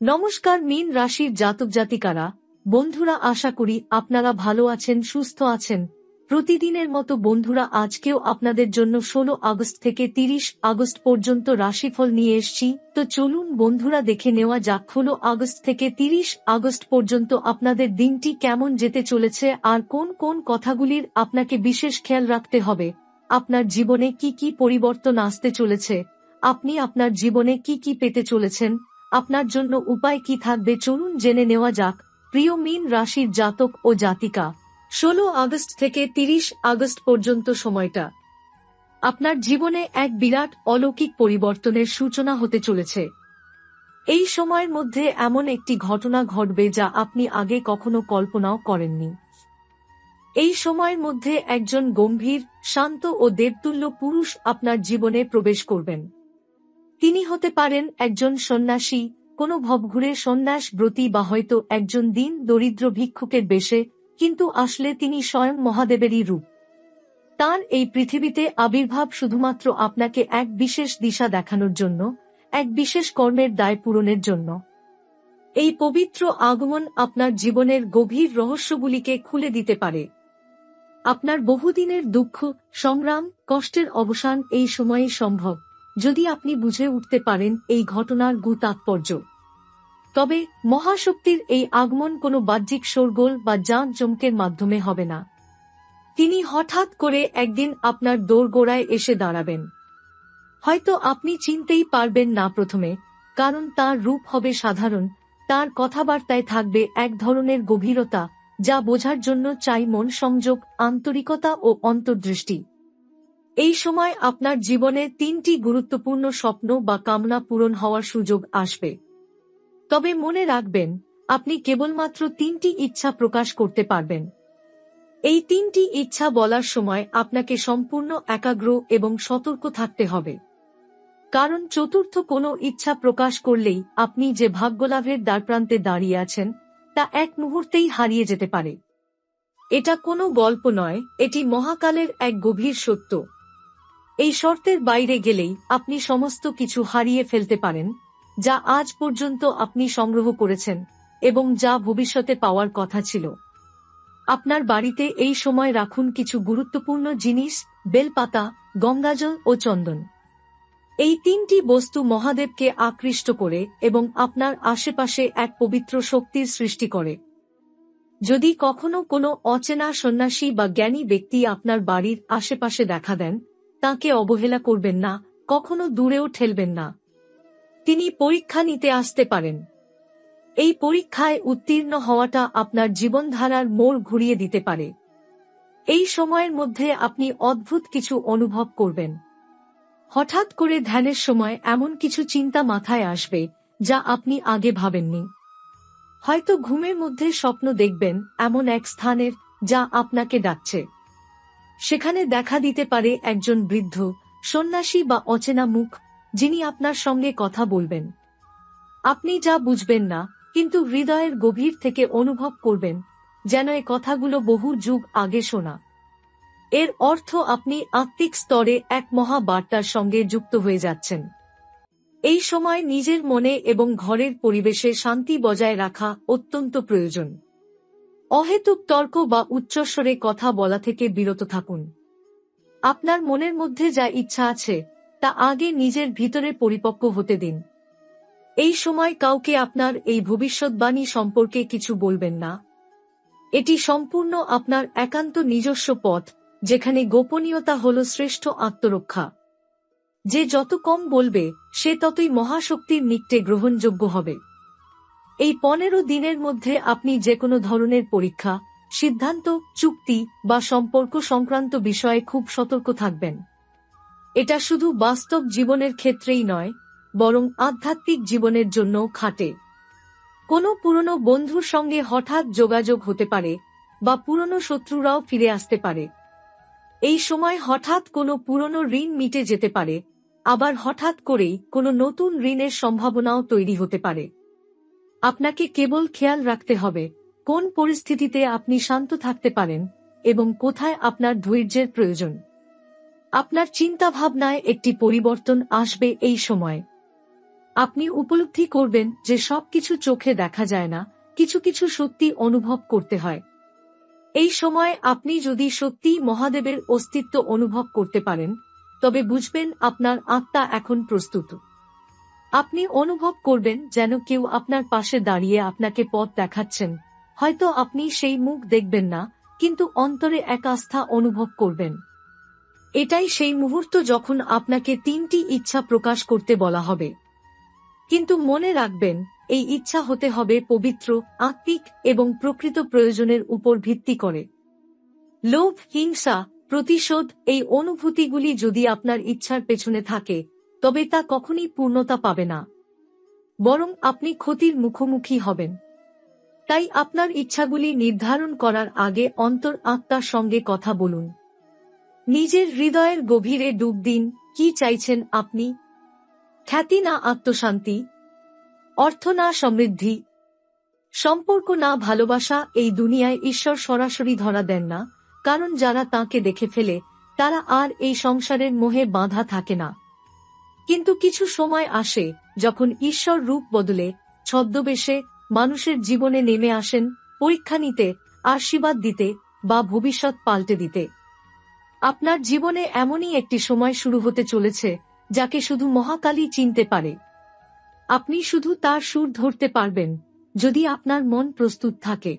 নমস্কার মীন রাশির জাতক জাতিকারা, বন্ধুরা, আশা করি আপনারা ভালো আছেন, সুস্থ আছেন। প্রতিদিনের মতো বন্ধুরা, আজকেও আপনাদের জন্য 16 আগস্ট থেকে 30 আগস্ট পর্যন্ত রাশিফল নিয়ে এসেছি। তো চলুন বন্ধুরা, দেখে নেওয়া যাক 16 আগস্ট থেকে 30 আগস্ট পর্যন্ত আপনাদের দিনটি কেমন যেতে চলেছে আর কোন কোন কথাগুলির আপনাকে বিশেষ খেয়াল রাখতে হবে। আপনার জীবনে কি কি পরিবর্তন আসতে চলেছে, আপনি আপনার জীবনে কি কি পেতে চলেছেন, আপনার জন্য উপায় কি থাকবে, চলুন জেনে নেওয়া যাক। প্রিয় মীন রাশির জাতক ও জাতিকা, 16 আগস্ট থেকে 30 আগস্ট পর্যন্ত সময়টা আপনার জীবনে এক বিরাট অলৌকিক পরিবর্তনের সূচনা হতে চলেছে। এই সময়ের মধ্যে এমন একটি ঘটনা ঘটবে যা আপনি আগে কখনো কল্পনাও করেননি। এই সময়ের মধ্যে একজন গম্ভীর, শান্ত ও দেবতুল্য পুরুষ আপনার জীবনে প্রবেশ করবেন। তিনি হতে পারেন একজন সন্ন্যাসী, কোনো ভবঘুরে সন্ন্যাস ব্রতী, বা হয়তো একজন দিন দরিদ্র ভিক্ষুকের বেশে, কিন্তু আসলে তিনি স্বয়ং মহাদেবেরই রূপ। তার এই পৃথিবীতে আবির্ভাব শুধুমাত্র আপনাকে এক বিশেষ দিশা দেখানোর জন্য, এক বিশেষ কর্মের দায় পূরণের জন্য। এই পবিত্র আগমন আপনার জীবনের গভীর রহস্যগুলিকে খুলে দিতে পারে। আপনার বহুদিনের দুঃখ, সংগ্রাম, কষ্টের অবসান এই সময়েই সম্ভব, যদি আপনি বুঝে উঠতে পারেন এই ঘটনার তাৎপর্য। তবে মহাশক্তির এই আগমন কোনো বাহ্যিক শোরগোল বা জাঁকজমকের মাধ্যমে হবে না। তিনি হঠাৎ করে একদিন আপনার দোরগোড়ায় এসে দাঁড়াবেন। হয়তো আপনি চিনতেই পারবেন না প্রথমে, কারণ তার রূপ হবে সাধারণ, তার কথাবার্তায় থাকবে এক ধরনের গভীরতা যা বোঝার জন্য চাই মন সংযোগ, আন্তরিকতা ও অন্তর্দৃষ্টি। এই সময় আপনার জীবনে 3টি গুরুত্বপূর্ণ স্বপ্ন বা কামনা পূরণ হওয়ার সুযোগ আসবে। তবে মনে রাখবেন, আপনি কেবলমাত্র 3টি ইচ্ছা প্রকাশ করতে পারবেন। এই 3টি ইচ্ছা বলার সময় আপনাকে সম্পূর্ণ একাগ্র এবং সতর্ক থাকতে হবে, কারণ চতুর্থ কোনো ইচ্ছা প্রকাশ করলেই আপনি যে ভাগ্যলাভের দ্বারপ্রান্তে দাঁড়িয়ে আছেন তা এক মুহূর্তেই হারিয়ে যেতে পারে। এটা কোনো গল্প নয়, এটি মহাকালের এক গভীর সত্য। এই শর্তের বাইরে গেলেই আপনি সমস্ত কিছু হারিয়ে ফেলতে পারেন, যা আজ পর্যন্ত আপনি সংগ্রহ করেছেন এবং যা ভবিষ্যতে পাওয়ার কথা ছিল। আপনার বাড়িতে এই সময় রাখুন কিছু গুরুত্বপূর্ণ জিনিস: বেলপাতা, গঙ্গাজল ও চন্দন। এই 3টি বস্তু মহাদেবকে আকৃষ্ট করে এবং আপনার আশেপাশে এক পবিত্র শক্তির সৃষ্টি করে। যদি কখনো কোনো অচেনা সন্ন্যাসী বা জ্ঞানী ব্যক্তি আপনার বাড়ির আশেপাশে দেখা দেন, তাকে অবহেলা করবেন না, কখনো দূরেও ঠেলবেন না। তিনি পরীক্ষা নিতে আসতে পারেন। এই পরীক্ষায় উত্তীর্ণ হওয়াটা আপনার জীবনধারার মোড় ঘুরিয়ে দিতে পারে। এই সময়ের মধ্যে আপনি অদ্ভুত কিছু অনুভব করবেন। হঠাৎ করে ধ্যানের সময় এমন কিছু চিন্তা মাথায় আসবে যা আপনি আগে ভাবেননি। হয়তো ঘুমের মধ্যে স্বপ্ন দেখবেন এমন এক স্থানের যা আপনাকে ডাকছে। সেখানে দেখা দিতে পারে একজন বৃদ্ধ, সন্ন্যাসী বা অচেনা মুখ, যিনি আপনার সঙ্গে কথা বলবেন। আপনি যা বুঝবেন না, কিন্তু হৃদয়ের গভীর থেকে অনুভব করবেন, যেন এ কথাগুলো বহু যুগ আগে শোনা। এর অর্থ আপনি আত্মিক স্তরে এক মহা বার্তার সঙ্গে যুক্ত হয়ে যাচ্ছেন। এই সময় নিজের মনে এবং ঘরের পরিবেশে শান্তি বজায় রাখা অত্যন্ত প্রয়োজন। অহেতুক তর্ক বা উচ্চস্বরে কথা বলা থেকে বিরত থাকুন। আপনার মনের মধ্যে যা ইচ্ছা আছে তা আগে নিজের ভিতরে পরিপক্ক হতে দিন। এই সময় কাউকে আপনার এই ভবিষ্যৎবাণী সম্পর্কে কিছু বলবেন না। এটি সম্পূর্ণ আপনার একান্ত নিজস্ব পথ, যেখানে গোপনীয়তা হল শ্রেষ্ঠ আত্মরক্ষা। যে যত কম বলবে সে ততই মহাশক্তির নিকটে গ্রহণযোগ্য হবে। এই 15 দিনের মধ্যে আপনি যে কোনো ধরনের পরীক্ষা, সিদ্ধান্ত, চুক্তি বা সম্পর্ক সংক্রান্ত বিষয়ে খুব সতর্ক থাকবেন। এটা শুধু বাস্তব জীবনের ক্ষেত্রেই নয়, বরং আধ্যাত্মিক জীবনের জন্যও খাটে। কোনো পুরনো বন্ধুর সঙ্গে হঠাৎ যোগাযোগ হতে পারে, বা পুরনো শত্রুরাও ফিরে আসতে পারে। এই সময় হঠাৎ কোনো পুরনো ঋণ মিটে যেতে পারে, আবার হঠাৎ করেই কোনো নতুন ঋণের সম্ভাবনাও তৈরি হতে পারে। আপনাকে কেবল খেয়াল রাখতে হবে কোন পরিস্থিতিতে আপনি শান্ত থাকতে পারেন এবং কোথায় আপনার ধৈর্যের প্রয়োজন। আপনার চিন্তাভাবনায় একটি পরিবর্তন আসবে এই সময়। আপনি উপলব্ধি করবেন যে সবকিছু চোখে দেখা যায় না, কিছু কিছু সত্যি অনুভব করতে হয়। এই সময় আপনি যদি সত্যি মহাদেবের অস্তিত্ব অনুভব করতে পারেন, তবে বুঝবেন আপনার আত্মা এখন প্রস্তুত। আপনি অনুভব করবেন যেন কেউ আপনার পাশে দাঁড়িয়ে আপনাকে পথ দেখাচ্ছেন। হয়তো আপনি সেই মুখ দেখবেন না, কিন্তু অন্তরে এক আস্থা অনুভব করবেন। এটাই সেই মুহূর্ত যখন আপনাকে 3টি ইচ্ছা প্রকাশ করতে বলা হবে। কিন্তু মনে রাখবেন, এই ইচ্ছা হতে হবে পবিত্র, আত্মিক এবং প্রকৃত প্রয়োজনের উপর ভিত্তি করে। লোভ, হিংসা, প্রতিশোধ এই অনুভূতিগুলি যদি আপনার ইচ্ছার পেছনে থাকে, তবে তা কখনই পূর্ণতা পাবে না, বরং আপনি ক্ষতির মুখোমুখি হবেন। তাই আপনার ইচ্ছাগুলি নির্ধারণ করার আগে অন্তর আত্মার সঙ্গে কথা বলুন। নিজের হৃদয়ের গভীরে ডুব দিন। কি চাইছেন আপনি? খ্যাতি না আত্মশান্তি? অর্থ না সমৃদ্ধি? সম্পর্ক না ভালোবাসা? এই দুনিয়ায় ঈশ্বর সরাসরি ধরা দেন না, কারণ যারা তাঁকে দেখে ফেলে তারা আর এই সংসারের মোহে বাঁধা থাকে না। কিন্তু কিছু সময় আসে যখন ঈশ্বর রূপ বদলে ছদ্মবেশে মানুষের জীবনে নেমে আসেন, পরীক্ষা নিতে, আশীর্বাদ দিতে বা ভবিষ্যৎ পাল্টে দিতে। আপনার জীবনে এমনই একটি সময় শুরু হতে চলেছে যাকে শুধু মহাকালী চিনতে পারে। আপনি শুধু তার সুর ধরতে পারবেন যদি আপনার মন প্রস্তুত থাকে।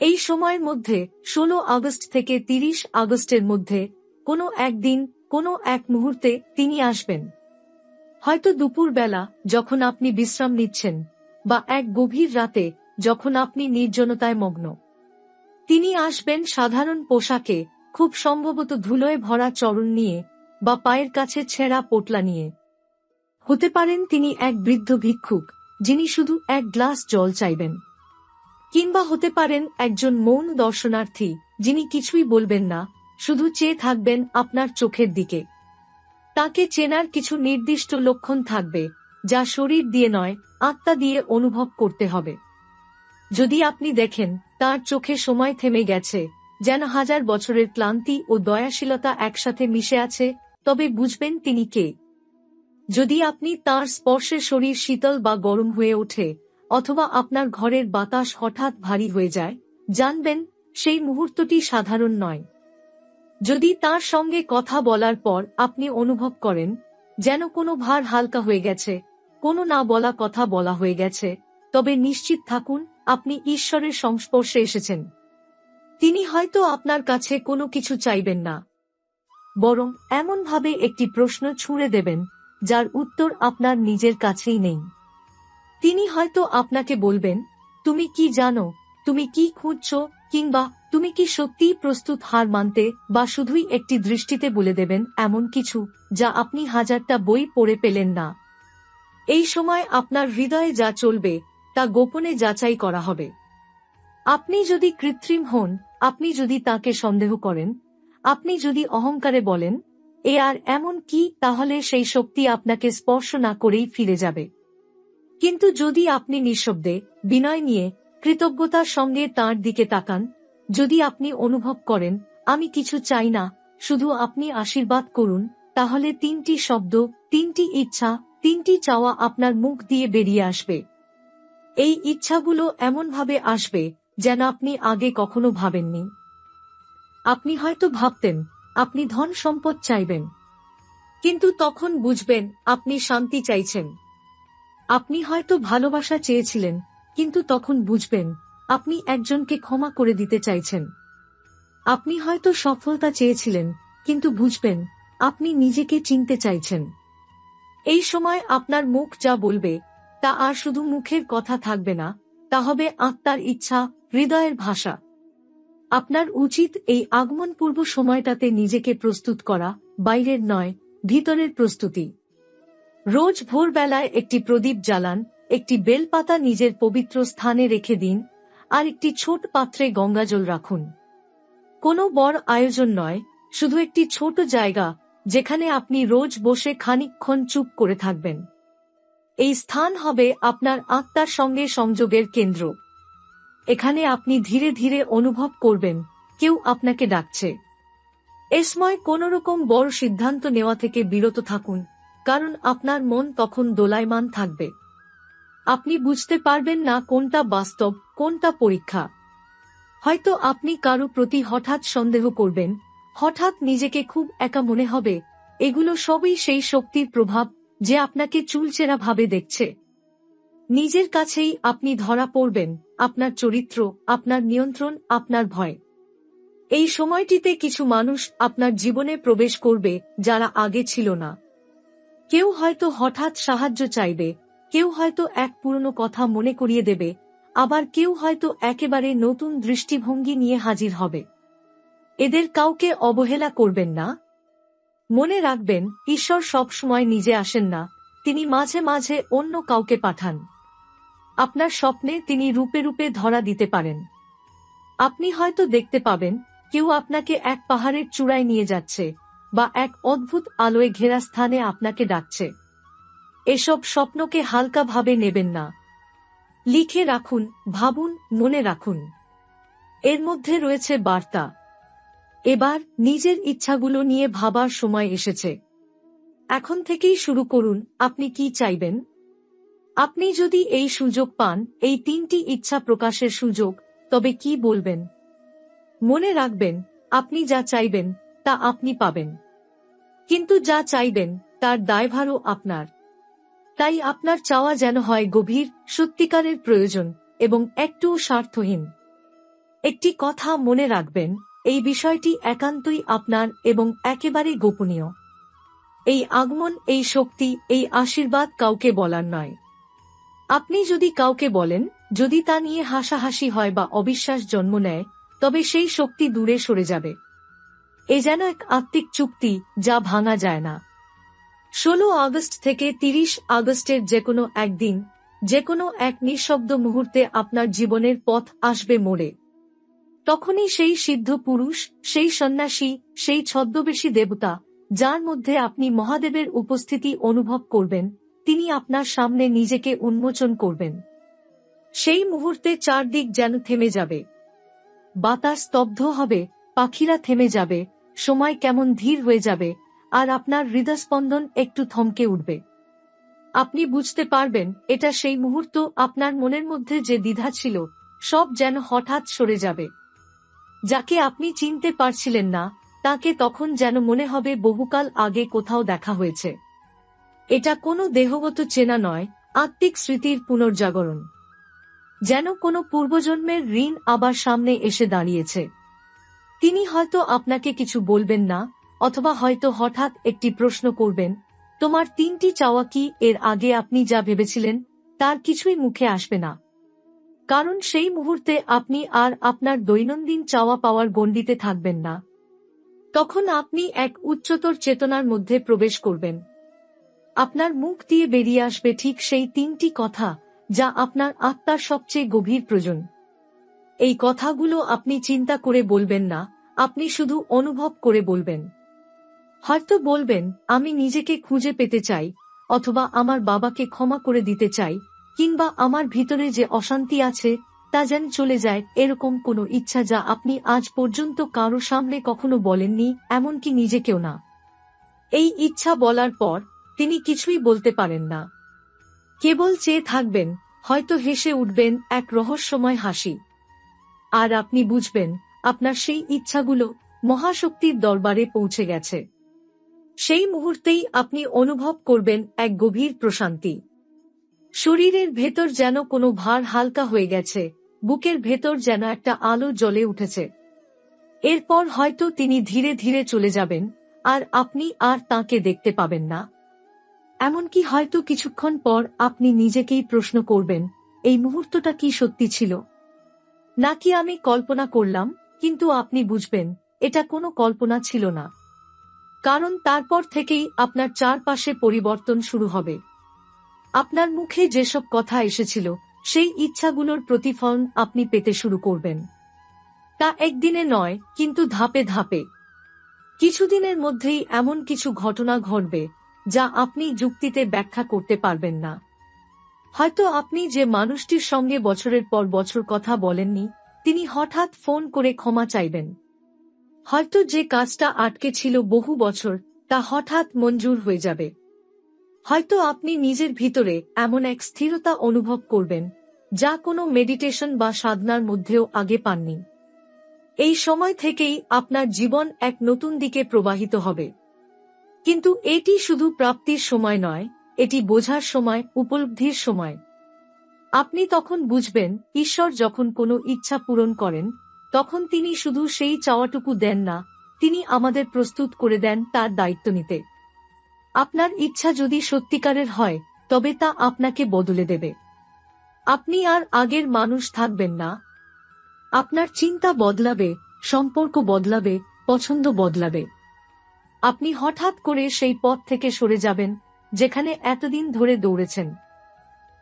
এই সময়ের মধ্যে 16 আগস্ট থেকে 30 আগস্টের মধ্যে কোনো একদিন, কোনো এক মুহূর্তে তিনি আসবেন। হয়তো দুপুর বেলা যখন আপনি বিশ্রাম নিচ্ছেন, বা এক গভীর রাতে যখন আপনি নির্জনতায় মগ্ন। তিনি আসবেন সাধারণ পোশাকে, খুব সম্ভবত ধুলোয় ভরা চরণ নিয়ে বা পায়ের কাছে ছেঁড়া পোটলা নিয়ে। হতে পারেন তিনি এক বৃদ্ধ ভিক্ষুক যিনি শুধু এক গ্লাস জল চাইবেন, কিংবা হতে পারেন একজন মৌন দর্শনার্থী যিনি কিছুই বলবেন না, শুধু চেয়ে থাকবেন আপনার চোখের দিকে। তাকে চেনার কিছু নির্দিষ্ট লক্ষণ থাকবে, যা শরীর দিয়ে নয়, আত্মা দিয়ে অনুভব করতে হবে। যদি আপনি দেখেন তার চোখে সময় থেমে গেছে, যেন 1000 বছরের ক্লান্তি ও দয়াশীলতা একসাথে মিশে আছে, তবে বুঝবেন তিনি কে। যদি আপনি তার স্পর্শে শরীর শীতল বা গরম হয়ে ওঠে, অথবা আপনার ঘরের বাতাস হঠাৎ ভারী হয়ে যায়, জানবেন সেই মুহূর্তটি সাধারণ নয়। যদি তার সঙ্গে কথা বলার পর আপনি অনুভব করেন যেন কোনো ভার হালকা হয়ে গেছে, কোনো না বলা কথা বলা হয়ে গেছে, তবে নিশ্চিত থাকুন আপনি ঈশ্বরের সংস্পর্শে এসেছেন। তিনি হয়তো আপনার কাছে কোনো কিছু চাইবেন না, বরং এমনভাবে একটি প্রশ্ন ছুঁড়ে দেবেন যার উত্তর আপনার নিজের কাছেই নেই। তিনি হয়তো আপনাকে বলবেন, তুমি কি জানো, তুমি কি খুঁজছো, কিংবা তুমি কি সত্যিই প্রস্তুত হার মানতে, বা শুধুই একটি দৃষ্টিতে বলে দেবেন এমন কিছু যা আপনি 1000টা বই পড়ে পেলেন না। এই সময় আপনার হৃদয়ে যা চলবে তা গোপনে যাচাই করা হবে। আপনি যদি কৃত্রিম হন, আপনি যদি তাকে সন্দেহ করেন, আপনি যদি অহংকারে বলেন এ আর এমন কি, তাহলে সেই শক্তি আপনাকে স্পর্শ না করেই ফিরে যাবে। কিন্তু যদি আপনি নিঃশব্দে, বিনয় নিয়ে, কৃতজ্ঞতার সঙ্গে তাঁর দিকে তাকান, যদি আপনি অনুভব করেন আমি কিছু চাই না, শুধু আপনি আশীর্বাদ করুন, তাহলে 3টি শব্দ, 3টি ইচ্ছা, 3টি চাওয়া আপনার মুখ দিয়ে বেরিয়ে আসবে। এই ইচ্ছাগুলো এমনভাবে আসবে যেন আপনি আগে কখনো ভাবেননি। আপনি হয়তো ভাবতেন আপনি ধন সম্পদ চাইবেন, কিন্তু তখন বুঝবেন আপনি শান্তি চাইছেন। আপনি হয়তো ভালোবাসা চেয়েছিলেন, কিন্তু তখন বুঝবেন আপনি একজনকে ক্ষমা করে দিতে চাইছেন। আপনি হয়তো সফলতা চেয়েছিলেন, কিন্তু বুঝবেন আপনি নিজেকে চিনতে চাইছেন। এই সময় আপনার মুখ যা বলবে তা আর শুধু মুখের কথা থাকবে না, তা হবে আত্মার ইচ্ছা, হৃদয়ের ভাষা। আপনার উচিত এই আগমন পূর্ব সময়টাতে নিজেকে প্রস্তুত করা, বাইরের নয়, ভিতরের প্রস্তুতি। রোজ ভোরবেলায় একটি প্রদীপ জ্বালান, একটি বেলপাতা নিজের পবিত্র স্থানে রেখে দিন, আর একটি ছোট পাত্রে গঙ্গাজল রাখুন। কোনো বড় আয়োজন নয়, শুধু একটি ছোট জায়গা যেখানে আপনি রোজ বসে খানিকক্ষণ চুপ করে থাকবেন। এই স্থান হবে আপনার আত্মার সঙ্গে সংযোগের কেন্দ্র। এখানে আপনি ধীরে ধীরে অনুভব করবেন কেউ আপনাকে ডাকছে। এ সময় কোনোরকম বড় সিদ্ধান্ত নেওয়া থেকে বিরত থাকুন। কারণ আপনার মন তখন দোলায়মান থাকবে। আপনি বুঝতে পারবেন না কোনটা বাস্তব, কোনটা পরীক্ষা। হয়তো আপনি কারো প্রতি হঠাৎ সন্দেহ করবেন, হঠাৎ নিজেকে খুব একা মনে হবে। এগুলো সবই সেই শক্তির প্রভাব যে আপনাকে চুলচেরা ভাবে দেখছে। নিজের কাছেই আপনি ধরা পড়বেন, আপনার চরিত্র, আপনার নিয়ন্ত্রণ, আপনার ভয়। এই সময়টিতে কিছু মানুষ আপনার জীবনে প্রবেশ করবে যারা আগে ছিল না। কেউ হয়তো হঠাৎ সাহায্য চাইবে, কেউ হয়তো এক পুরনো কথা মনে করিয়ে দেবে, আবার কেউ হয়তো একেবারে নতুন দৃষ্টিভঙ্গি নিয়ে হাজির হবে। এদের কাউকে অবহেলা করবেন না। মনে রাখবেন, ঈশ্বর সব সময় নিজে আসেন না, তিনি মাঝে মাঝে অন্য কাউকে পাঠান। আপনার স্বপ্নে তিনি রূপে রূপে ধরা দিতে পারেন। আপনি হয়তো দেখতে পাবেন কেউ আপনাকে এক পাহাড়ের চূড়ায় নিয়ে যাচ্ছে, বা এক অদ্ভুত আলোয় ঘেরা স্থানে আপনাকে ডাকছে। এসব স্বপ্নকে হালকাভাবে নেবেন না। লিখে রাখুন, ভাবুন, মনে রাখুন। এর মধ্যে রয়েছে বার্তা। এবার নিজের ইচ্ছাগুলো নিয়ে ভাবার সময় এসেছে। এখন থেকেই শুরু করুন, আপনি কি চাইবেন। আপনি যদি এই সুযোগ পান, এই 3টি ইচ্ছা প্রকাশের সুযোগ, তবে কি বলবেন? মনে রাখবেন, আপনি যা চাইবেন তা আপনি পাবেন, কিন্তু যা চাইবেন তার দায়ভারও আপনার। তাই আপনার চাওয়া যেন হয় গভীর, সত্যিকারের প্রয়োজন এবং একটুও স্বার্থহীন। একটি কথা মনে রাখবেন, এই বিষয়টি একান্তই আপনার এবং একেবারেই গোপনীয়। এই আগমন, এই শক্তি, এই আশীর্বাদ কাউকে বলার নয়। আপনি যদি কাউকে বলেন, যদি তা নিয়ে হাসাহাসি হয় বা অবিশ্বাস জন্ম নেয়, তবে সেই শক্তি দূরে সরে যাবে। এ যেন এক আত্মিক চুক্তি যা ভাঙা যায় না। 16 আগস্ট থেকে 30 আগস্টের যেকোনো একদিন, যেকোনো এক নিঃশব্দ মুহূর্তে আপনার জীবনের পথ আসবে মোড়ে। তখনই সেই সিদ্ধ পুরুষ, সেই সন্ন্যাসী, সেই ছদ্মবেশী দেবতা, যার মধ্যে আপনি মহাদেবের উপস্থিতি অনুভব করবেন, তিনি আপনার সামনে নিজেকে উন্মোচন করবেন। সেই মুহূর্তে চারদিক যেন থেমে যাবে। বাতাস স্তব্ধ হবে, পাখিরা থেমে যাবে, সময় কেমন ধীর হয়ে যাবে, আর আপনার হৃদস্পন্দন একটু থমকে উঠবে। আপনি বুঝতে পারবেন, এটা সেই মুহূর্ত আপনার মনের মধ্যে যে দ্বিধা ছিল, সব যেন হঠাৎ সরে যাবে। যাকে আপনি চিনতে পারছিলেন না, তাকে তখন যেন মনে হবে বহুকাল আগে কোথাও দেখা হয়েছে। এটা কোনো দেহগত চেনা নয়, আত্মিক স্মৃতির পুনর্জাগরণ। যেন কোনো পূর্বজন্মের ঋণ আবার সামনে এসে দাঁড়িয়েছে। তিনি হয়তো আপনাকে কিছু বলবেন না, অথবা হয়তো হঠাৎ একটি প্রশ্ন করবেন, তোমার 3টি চাওয়া কি? এর আগে আপনি যা ভেবেছিলেন তার কিছুই মুখে আসবে না। কারণ সেই মুহূর্তে আপনি আর আপনার দৈনন্দিন চাওয়া পাওয়ার গণ্ডিতে থাকবেন না। তখন আপনি এক উচ্চতর চেতনার মধ্যে প্রবেশ করবেন। আপনার মুখ দিয়ে বেরিয়ে আসবে ঠিক সেই 3টি কথা যা আপনার আত্মার সবচেয়ে গভীর প্রয়োজন। এই কথাগুলো আপনি চিন্তা করে বলবেন না, আপনি শুধু অনুভব করে বলবেন। হয়তো বলবেন, আমি নিজেকে খুঁজে পেতে চাই, অথবা আমার বাবাকে ক্ষমা করে দিতে চাই, কিংবা আমার ভিতরে যে অশান্তি আছে তা যেন চলে যায়। এরকম কোনো ইচ্ছা যা আপনি আজ পর্যন্ত কারো সামনে কখনো বলেননি, এমনকি নিজেকেও না। এই ইচ্ছা বলার পর তিনি কিছুই বলতে পারেন না, কেবল চেয়ে থাকবেন, হয়তো হেসে উঠবেন এক রহস্যময় হাসি। আর আপনি বুঝবেন, আপনার সেই ইচ্ছাগুলো মহাশক্তির দরবারে পৌঁছে গেছে। সেই মুহূর্তেই আপনি অনুভব করবেন এক গভীর প্রশান্তি। শরীরের ভেতর যেন কোনো ভার হালকা হয়ে গেছে, বুকের ভেতর যেন একটা আলো জ্বলে উঠেছে। এরপর হয়তো তিনি ধীরে ধীরে চলে যাবেন, আর আপনি আর তাঁকে দেখতে পাবেন না। এমনকি হয়তো কিছুক্ষণ পর আপনি নিজেকেই প্রশ্ন করবেন, এই মুহূর্তটা কি সত্যি ছিল, নাকি আমি কল্পনা করলাম? কিন্তু আপনি বুঝবেন, এটা কোনো কল্পনা ছিল না। কারণ তারপর থেকেই আপনার চারপাশে পরিবর্তন শুরু হবে। আপনার মুখে যেসব কথা এসেছিল, সেই ইচ্ছাগুলোর প্রতিফলন আপনি পেতে শুরু করবেন। তা একদিনে নয়, কিন্তু ধাপে ধাপে। কিছুদিনের মধ্যেই এমন কিছু ঘটনা ঘটবে যা আপনি যুক্তিতে ব্যাখ্যা করতে পারবেন না। হয়তো আপনি যে মানুষটির সঙ্গে বছরের পর বছর কথা বলেননি, তিনি হঠাৎ ফোন করে ক্ষমা চাইবেন। হয়তো যে কাজটা আটকে ছিল বহু বছর, তা হঠাৎ মঞ্জুর হয়ে যাবে। হয়তো আপনি নিজের ভিতরে এমন এক স্থিরতা অনুভব করবেন যা কোনো মেডিটেশন বা সাধনার মধ্যেও আগে পাননি। এই সময় থেকেই আপনার জীবন এক নতুন দিকে প্রবাহিত হবে। কিন্তু এটি শুধু প্রাপ্তির সময় নয়, এটি বোঝার সময়, উপলব্ধির সময়। আপনি তখন বুঝবেন, ঈশ্বর যখন কোনো ইচ্ছা পূরণ করেন, তখন তিনি শুধু সেই চাওয়াটুকু দেন না, তিনি আমাদের প্রস্তুত করে দেন তার দায়িত্ব নিতে। আপনার ইচ্ছা যদি সত্যিকারের হয়, তবে তা আপনাকে বদলে দেবে। আপনি আর আগের মানুষ থাকবেন না। আপনার চিন্তা বদলাবে, সম্পর্ক বদলাবে, পছন্দ বদলাবে। আপনি হঠাৎ করে সেই পথ থেকে সরে যাবেন যেখানে এতদিন ধরে দৌড়েছেন।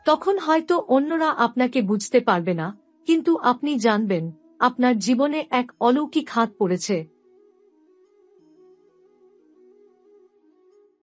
তখন হয়তো অন্যরা আপনাকে বুঝতে পারবে না, কিন্তু আপনি জানবেন আপনার জীবনে এক অলৌকিক হাত পড়েছে,